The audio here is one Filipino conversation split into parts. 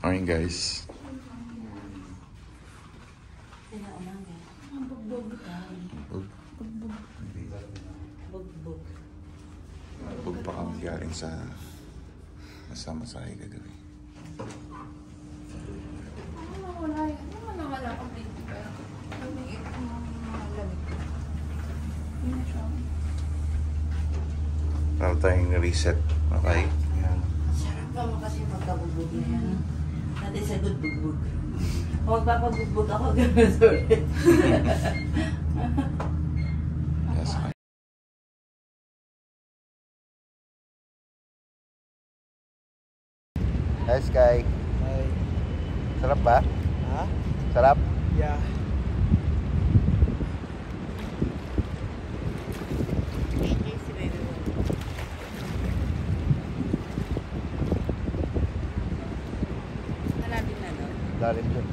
Morning guys. Bug pa kami galing sa masahe kagabi. Para tayong reset. Okay? Yan. Sarap naman kasi magkabugbog na yan. That is a good bugbog. Kung magpapabugbog ako, gano'n sorry. Yes. Hi Sky. Hi. Sarap ba? Ha? Sarap? Yeah. Lalim dun.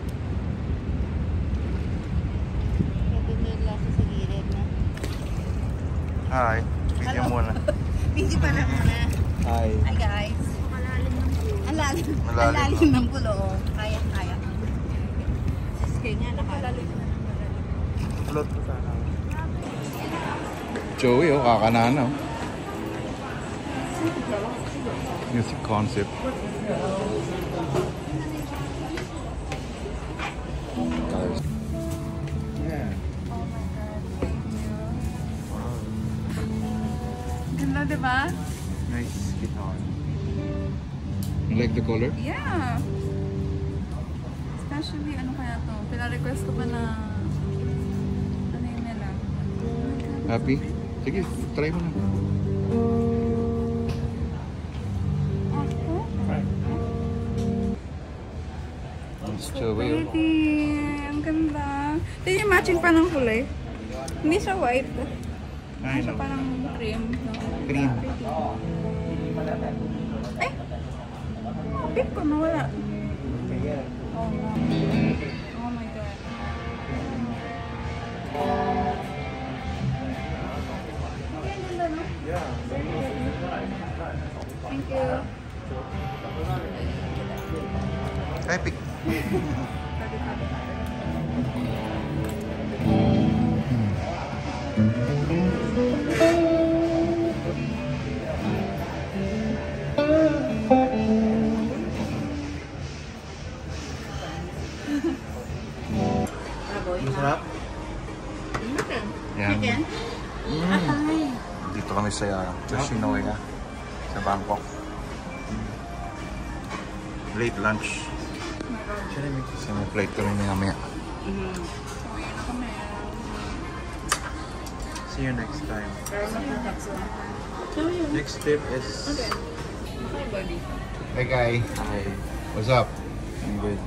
Hi. Video muna. Busy pala muna. Hi. Hi guys. Malalim ng pulo. Malalim ng pulo. Kaya. Siskay nga, nakalalim na ng malalim. Float ko sana. Joey, oh, kakanana. Oh. Music concept. Yeah. Oh my God, thank you. Ganda, diba? Nice guitar. You like the color? Yeah. Especially, ano kaya to? Pina-request ko pa na ano yun nila. Happy? Sige, try mo na. Ako? It's Joey, oh. Pretty. Ang ganda. Ito yung matching pa ng kulay. Hindi siya white. Ay, Siya no. parang cream. No? Cream. Pretty. Ay! Oh, pick ko. Nawala. Oh, no. Oh my God. Okay, ang ganda, no? Yeah. Very pretty. Thank you. Ay, pick. Masarap? Yan. Dito kami sa Yoshinoya, sa Bangkok. Late lunch. Kasi may flight kami mamaya. Uwi na kami. See you next time. Pero mag-taxo. Next trip is... Okay. Hi, buddy. Hey guy, Hi. what's up? I'm good.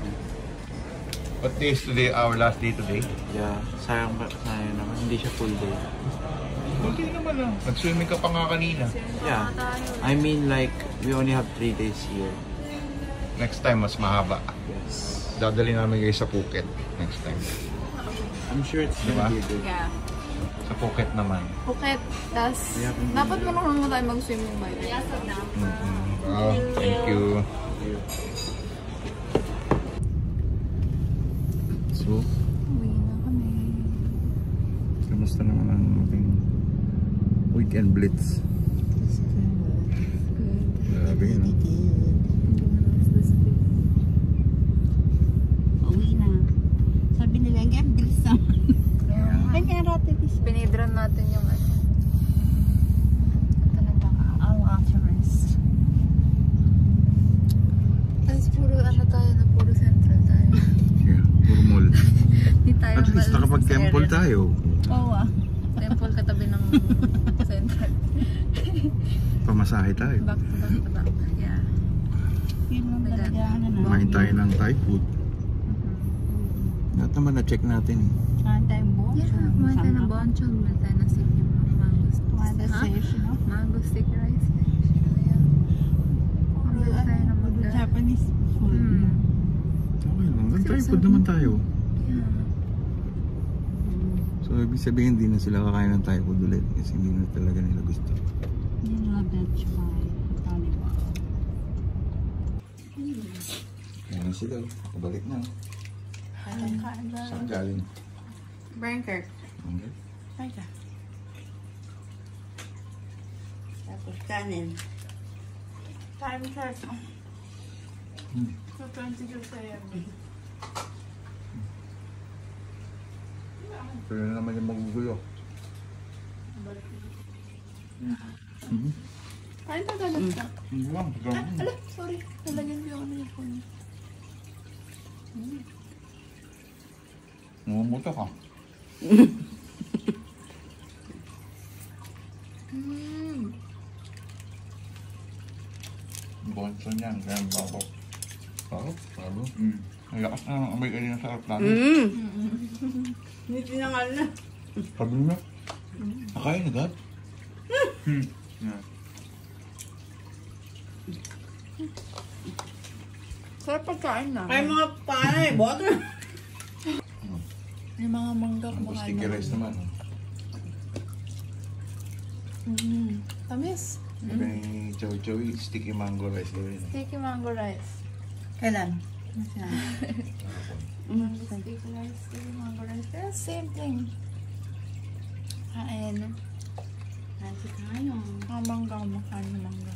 What day is today? Our last day today? Yeah. Sayang naman. Hindi siya full day. Okay naman ah. Nag-swimming ka pa nga kanina. Yeah. I mean like, we only have 3 days here. Next time, mas mahaba. Yes. Dadali namin kayo sa Phuket next time. I'm sure it's Diba? gonna be good. Yeah. Sa Phuket naman. Phuket. Tas, dapat marunong tayo mag-swimming ba? Oh, thank you. So, Uwi na kami. kamusta naman ang ating weekend blitz? Grabe yun. Uwi na. Sabi nila, ang bilis naman. Kanya natin isa. Pinidran natin yung ano. Ang actress. Tapos puro ano tayo na puro central tayo. Yeah, puro mall. Hindi tayo At least nakapag-temple tayo. Oo ah. Temple katabi ng central. Pamasahe tayo. Back to back to back. Yeah. Yun lang talaga ano na. Kumain tayo ng Thai food. Lahat naman na-check natin eh. Saan tayo buong? Yeah, kumain tayo ng bonchon. Kumain tayo ng sticky mango stick. Kumain tayo sa fish, no? Mango sticky rice. Yeah. Kumain tayo ng Puro mga Japanese food. Okay lang. Thai food naman tayo. Yeah. So, ibig sabihin, hindi na sila kakain ng Thai food ulit kasi hindi na talaga nila gusto. Yun lang, that's why. Taliwa. Ayun sila. Pabalik na. Kain ba? Saan galing? Burger. Okay. Ay ka. Tapos kanin. Time check. Hmm. So 22 a.m. Pero na naman yung magugulo. Kain pa ganun ka. Hindi lang. Ala, sorry. Nalagyan ko yung ano yung phone. Namumuta ka. Bonso niyan. Kaya ang bako. Sarap? Sarap? Ang lakas na ng amoy kanina sa sarap namin. Hindi tinangal na. Sabi niya. Nakain agad? Yeah. Sarap pagkain na. Ay mga panay, butter. Yung mga mangga Ang kumakain sticky rice naman. Tamis. Sabi ni Chow Chow, sticky mango rice gawin. Sticky mango rice. Kailan? Sticky rice, sticky mango rice. Pero same thing. Kain. Kasi tayo. Mga mangga, kumakain ng mangga.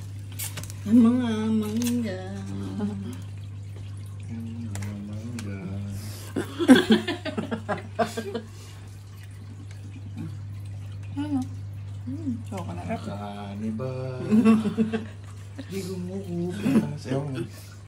Ang mga mangga. Mangga. Ano? Chocolate. Kani ba? Di gumugugas. Ewan mo.